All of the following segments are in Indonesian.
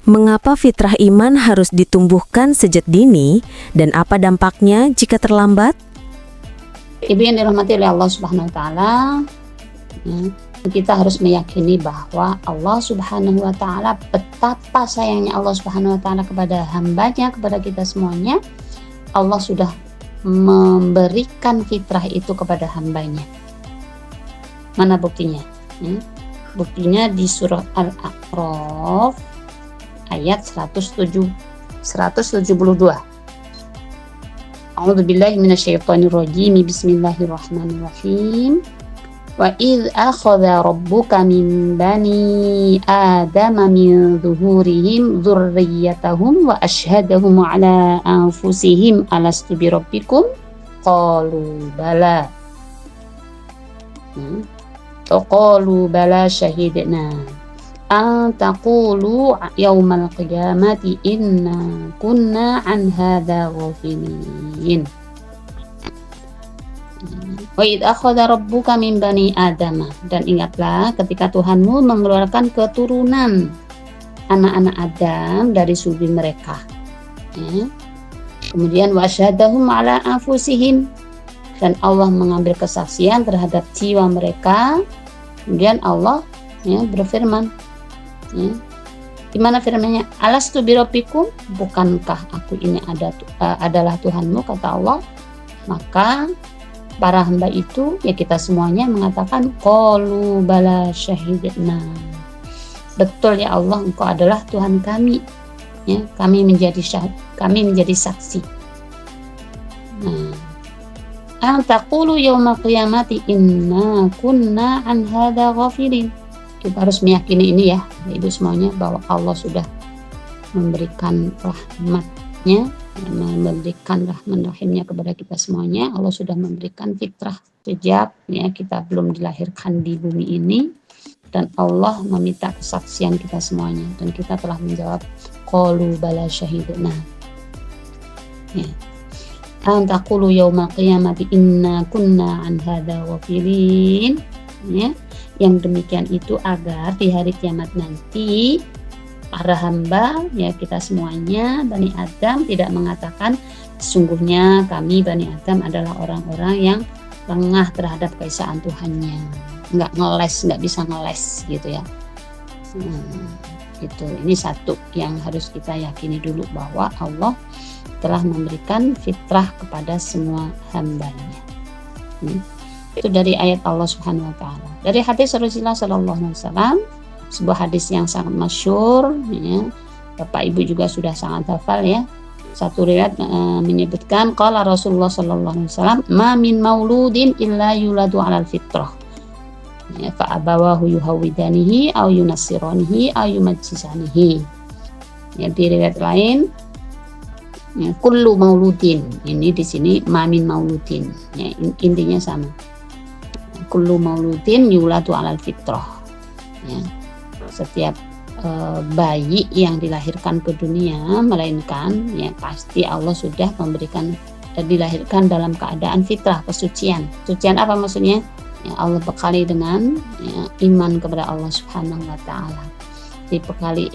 Mengapa fitrah iman harus ditumbuhkan sejak dini dan apa dampaknya jika terlambat? Ibu yang dirahmati oleh Allah Subhanahu wa taala, kita harus meyakini bahwa Allah Subhanahu wa taala, betapa sayangnya Allah Subhanahu wa taala kepada hambanya, kepada kita semuanya. Allah sudah memberikan fitrah itu kepada hambanya. Mana buktinya? Buktinya di surah Al-A'raf ayat 172. A'udzubillahi minasyaitonirrajim. Bismillahirrahmanirrahim. Wa idz akhadha rabbuka min bani adama min zuhurihim dzurriyyatahum wa asyhadahum ala anfusihim alastu birabbikum qalu bala. Qalu bala syahidna an taqulu yaumal qiyamati inna kunna an hadza ghafilin. Wa id akhadha rabbuka min bani Adam, dan ingatlah ketika Tuhanmu mengeluarkan keturunan anak-anak Adam dari sulbi mereka. Kemudian wa asyhadahum ala anfusihim, dan Allah mengambil kesaksian terhadap jiwa mereka. Kemudian Allah berfirman, di mana firman-Nya, alastu birabbikum, bukankah aku ini adalah Tuhanmu, kata Allah. Maka para hamba itu, ya kita semuanya mengatakan qalu bala syahidna, betul ya Allah, Engkau adalah Tuhan kami, kami menjadi saksi. An taqulu yaumal qiyamati inna kunna an hadza ghafilin. Kita harus meyakini ini ya, Ibu semuanya, bahwa Allah sudah memberikan rahmat-Nya, memberikan rahman-rahimnya kepada kita semuanya. Allah sudah memberikan fitrah sejak kita belum dilahirkan di bumi ini, dan Allah meminta kesaksian kita semuanya, dan kita telah menjawab qalu bala syahidna. An taqulu yaumal qiyamati inna kunna an hadza ghafilin. Yang demikian itu agar di hari kiamat nanti para hamba, kita semuanya Bani Adam, tidak mengatakan sesungguhnya kami Bani Adam adalah orang-orang yang lengah terhadap keesaan Tuhannya, nggak bisa ngeles gitu ya. Gitu. Ini satu yang harus kita yakini dulu, bahwa Allah telah memberikan fitrah kepada semua hambanya. Itu dari ayat Allah Subhanahu wa taala. Dari hadis Rasulullah sallallahu alaihi wasallam, sebuah hadis yang sangat masyhur, Bapak Ibu juga sudah sangat hafal ya. Satu riwayat menyebutkan qala Rasulullah sallallahu alaihi wasallam, ma min mauludin illa yuladu 'alal fitrah. Fa abawahu yuhawidanihi aw yunassiranihi aw yumajjisanihi. Di riwayat lain, kullu mauludin, ini di sini ma min mauludin, intinya sama. Kullu mauludin yuladu 'alal fitrah. Setiap bayi yang dilahirkan ke dunia, melainkan pasti Allah sudah memberikan dilahirkan dalam keadaan fitrah, kesucian. Kesucian apa maksudnya? Allah bekali dengan iman kepada Allah Subhanahu wa taala. Dibekali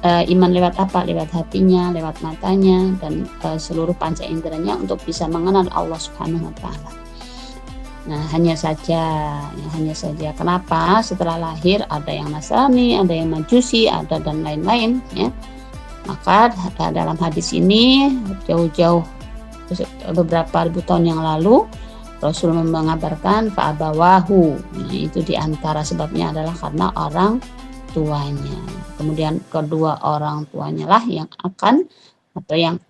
iman lewat apa? Lewat hatinya, lewat matanya, dan seluruh panca inderanya untuk bisa mengenal Allah Subhanahu wa taala. Nah, hanya saja kenapa setelah lahir ada yang Nasrani, ada yang Majusi, ada dan lain-lain Maka dalam hadis ini jauh-jauh beberapa ribu tahun yang lalu Rasul mengabarkan fa'abawahu. Itu diantara sebabnya adalah karena orang tuanya. Kemudian kedua orang tuanya lah yang akan atau yang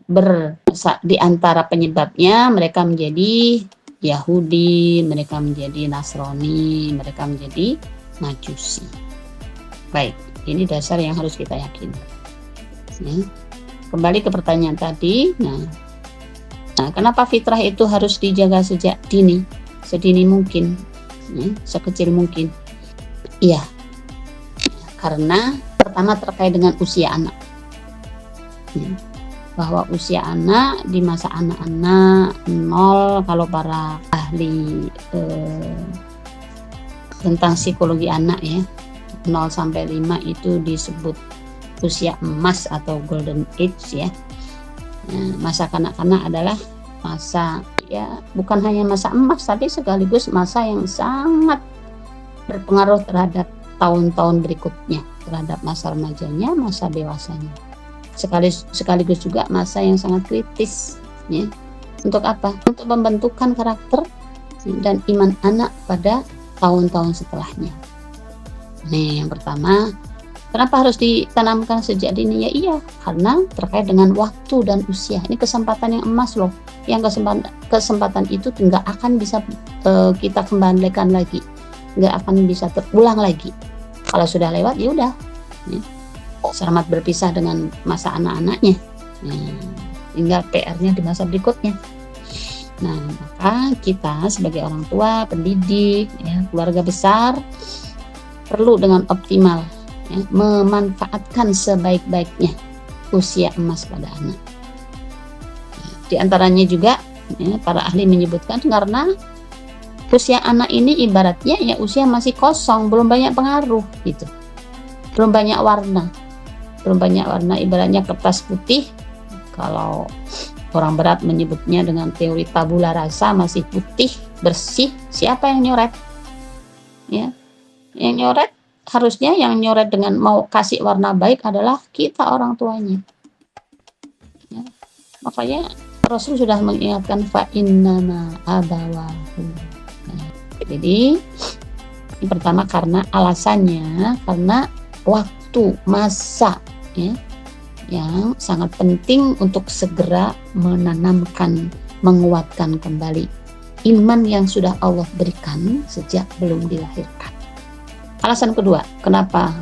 diantara penyebabnya mereka menjadi Yahudi, mereka menjadi Nasrani, mereka menjadi Majusi. Baik, ini dasar yang harus kita yakini. Kembali ke pertanyaan tadi. Nah, kenapa fitrah itu harus dijaga sejak dini, sedini mungkin, sekecil mungkin? Iya, karena pertama terkait dengan usia anak. Bahwa usia anak di masa anak-anak 0, kalau para ahli tentang psikologi anak 0 sampai 5 itu disebut usia emas atau golden age ya. Masa kanak-kanak adalah masa ya bukan hanya masa emas tapi sekaligus masa yang sangat berpengaruh terhadap tahun-tahun berikutnya, terhadap masa remajanya, masa dewasanya. Sekaligus juga masa yang sangat kritis ya. Untuk apa? Untuk pembentukan karakter dan iman anak pada tahun-tahun setelahnya. Nih, yang pertama, kenapa harus ditanamkan sejak dini? Ya iya, karena terkait dengan waktu dan usia. Ini kesempatan yang emas loh. Yang kesempatan itu nggak akan bisa kita kembalikan lagi, nggak akan bisa terulang lagi. Kalau sudah lewat ya udah, selamat berpisah dengan masa anak-anaknya. Tinggal PR-nya di masa berikutnya. Nah, maka kita sebagai orang tua, pendidik, ya, keluarga besar perlu dengan optimal ya, memanfaatkan sebaik-baiknya usia emas pada anak. Di antaranya juga ya, para ahli menyebutkan karena usia anak ini ibaratnya ya usia masih kosong, belum banyak pengaruh gitu, belum banyak warna, ibaratnya kertas putih. Kalau orang berat menyebutnya dengan teori tabula rasa, masih putih bersih. Siapa yang nyoret? Ya, yang nyoret harusnya yang nyoret dengan mau kasih warna baik adalah kita orang tuanya. Ya, makanya Rasul sudah mengingatkan fa innama abawahu. Nah, jadi yang pertama karena alasannya karena waktu masa ya yang sangat penting untuk segera menanamkan, menguatkan kembali iman yang sudah Allah berikan sejak belum dilahirkan. Alasan kedua, kenapa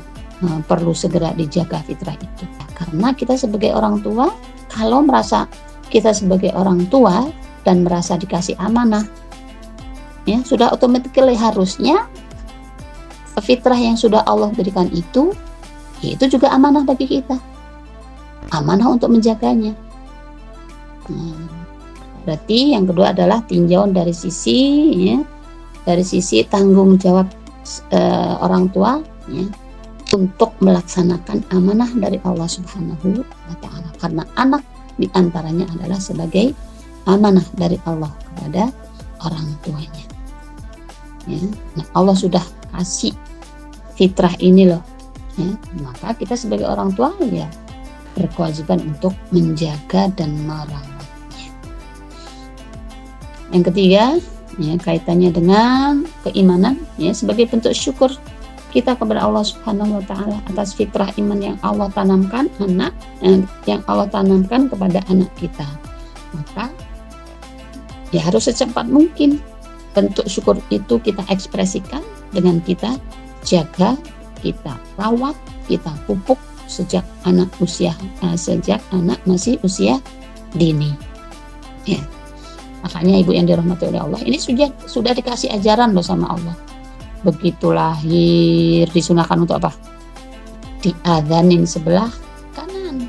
perlu segera dijaga fitrah itu? Karena kita sebagai orang tua, kalau merasa kita sebagai orang tua dan merasa dikasih amanah, ya sudah otomatis harusnya fitrah yang sudah Allah berikan itu juga amanah bagi kita. Amanah untuk menjaganya. Berarti yang kedua adalah tinjauan dari sisi tanggung jawab orang tua ya, untuk melaksanakan amanah dari Allah Subhanahu wa Ta'ala. Karena anak diantaranya adalah sebagai amanah dari Allah kepada orang tuanya. Ya. Nah, Allah sudah kasih fitrah ini loh. Ya. Maka kita sebagai orang tua ya berkewajiban untuk menjaga dan merawatnya. Yang ketiga, ya, kaitannya dengan keimanan, ya, sebagai bentuk syukur kita kepada Allah Subhanahu wa Ta'ala atas fitrah iman yang Allah tanamkan kepada anak kita. Maka ya harus secepat mungkin bentuk syukur itu kita ekspresikan dengan kita jaga, kita rawat, kita pupuk sejak anak masih usia dini. Ya. Makanya ibu yang dirahmati oleh Allah ini sudah dikasih ajaran loh sama Allah. Begitu lahir disunahkan untuk apa? Diadzanin sebelah kanan.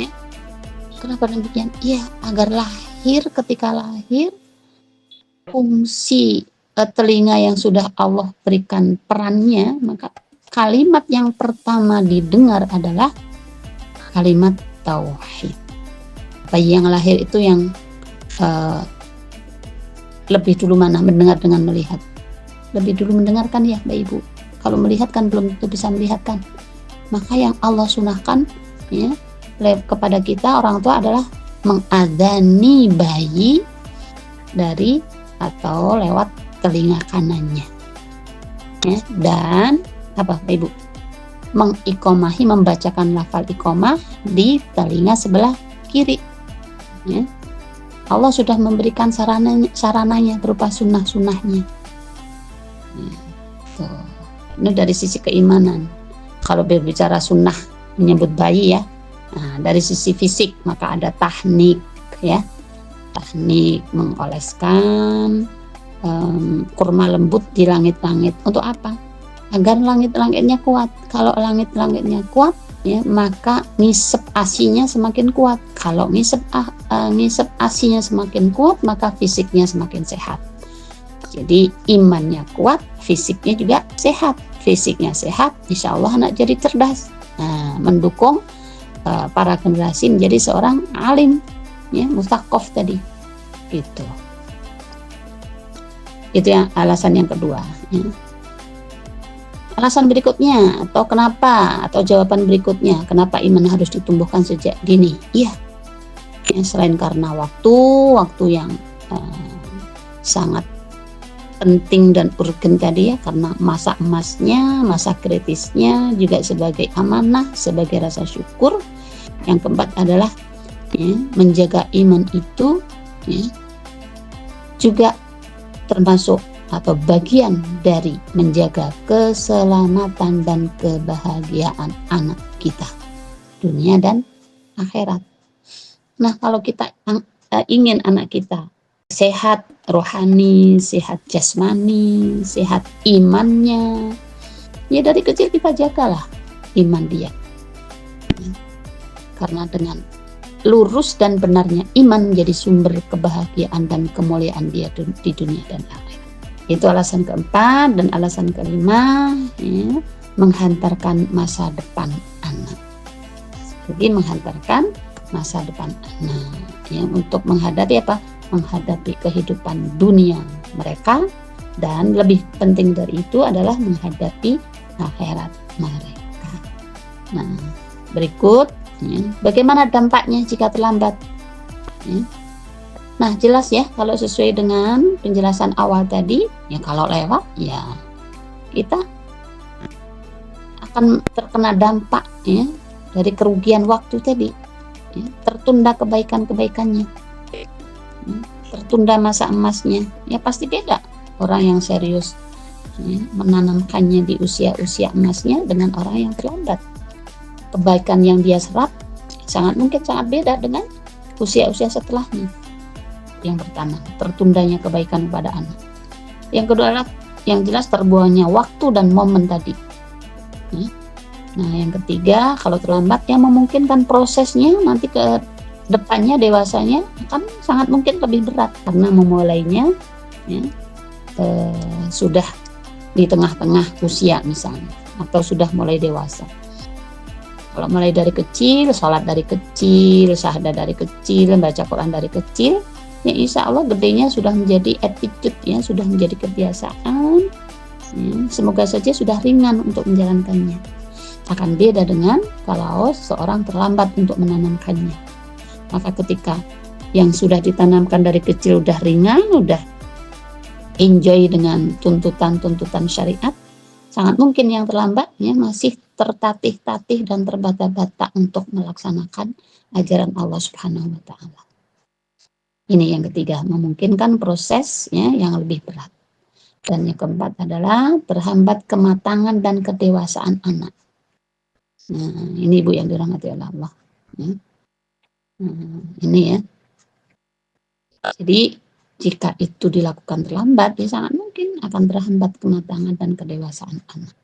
Ya. Kenapa demikian? Iya, agar ketika lahir fungsi telinga yang sudah Allah berikan perannya, maka kalimat yang pertama didengar adalah kalimat tauhid. Bayi yang lahir itu yang lebih dulu mana mendengar dengan melihat? Lebih dulu mendengarkan ya Bapak Ibu. Kalau melihat kan belum tentu bisa melihat kan. Maka yang Allah sunahkan ya kepada kita orang tua adalah mengadzani bayi dari atau lewat telinga kanannya. Ya, dan apa Bapak Ibu? Mengikomahi, membacakan lafal ikomah di telinga sebelah kiri. Ya. Allah sudah memberikan sarananya berupa sunnah-sunnahnya. Ini dari sisi keimanan. Kalau berbicara sunnah menyebut bayi ya, nah, dari sisi fisik maka ada tahnik ya, tahnik mengoleskan kurma lembut di langit-langit. Untuk apa? Agar langit-langitnya kuat. Kalau langit-langitnya kuat ya, maka ngisep asinya semakin kuat. Kalau ngisep asinya semakin kuat, maka fisiknya semakin sehat. Jadi imannya kuat, fisiknya juga sehat. Fisiknya sehat, insya Allah anak jadi cerdas. mendukung para generasi menjadi seorang alim, ya, mustaqof tadi, gitu. Itu yang alasan yang kedua. Ya. Alasan berikutnya atau kenapa atau jawaban berikutnya kenapa iman harus ditumbuhkan sejak dini? Iya, ya, selain karena waktu yang sangat penting dan urgen tadi ya, karena masa emasnya, masa kritisnya juga sebagai amanah, sebagai rasa syukur. Yang keempat adalah ya, menjaga iman itu ya, juga termasuk atau bagian dari menjaga keselamatan dan kebahagiaan anak kita, dunia dan akhirat. Nah, kalau kita ingin anak kita sehat rohani, sehat jasmani, sehat imannya, ya dari kecil kita jagalah iman dia. Karena dengan lurus dan benarnya iman menjadi sumber kebahagiaan dan kemuliaan dia di dunia dan akhirat. Itu alasan keempat. Dan alasan kelima, ya, menghantarkan masa depan anak. Jadi menghantarkan masa depan anak, ya, untuk menghadapi apa? Menghadapi kehidupan dunia mereka, dan lebih penting dari itu adalah menghadapi akhirat mereka. Nah, berikut ya, bagaimana dampaknya jika terlambat? Ya. Nah, jelas ya, kalau sesuai dengan penjelasan awal tadi, ya kalau lewat ya kita akan terkena dampak ya dari kerugian waktu tadi, ya, tertunda kebaikan-kebaikannya. Tertunda masa emasnya, ya pasti beda orang yang serius ya, menanamkannya di usia-usia emasnya dengan orang yang terlambat. Kebaikan yang dia serap sangat mungkin sangat beda dengan usia-usia setelahnya. Yang pertama, tertundanya kebaikan pada anak. Yang kedua adalah yang jelas terbuangnya waktu dan momen tadi. Nah, yang ketiga, kalau terlambat yang memungkinkan prosesnya nanti ke depannya dewasanya akan sangat mungkin lebih berat karena memulainya ya, sudah di tengah-tengah usia misalnya, atau sudah mulai dewasa. Kalau mulai dari kecil, sholat dari kecil, syahadat dari kecil, baca Quran dari kecil, ya insya Allah gedenya sudah menjadi attitude, ya, sudah menjadi kebiasaan, ya, semoga saja sudah ringan untuk menjalankannya. Akan beda dengan kalau seorang terlambat untuk menanamkannya. Maka ketika yang sudah ditanamkan dari kecil udah ringan, udah enjoy dengan tuntutan-tuntutan syariat, sangat mungkin yang terlambat ya masih tertatih-tatih dan terbata-bata untuk melaksanakan ajaran Allah Subhanahu wa taala. Ini yang ketiga, memungkinkan proses ya yang lebih berat. Dan yang keempat adalah terhambat kematangan dan kedewasaan anak. Nah, ini Ibu yang dirahmati oleh Allah. Ya. Ini ya. Jadi jika itu dilakukan terlambat, ya sangat mungkin akan terhambat kematangan dan kedewasaan anak.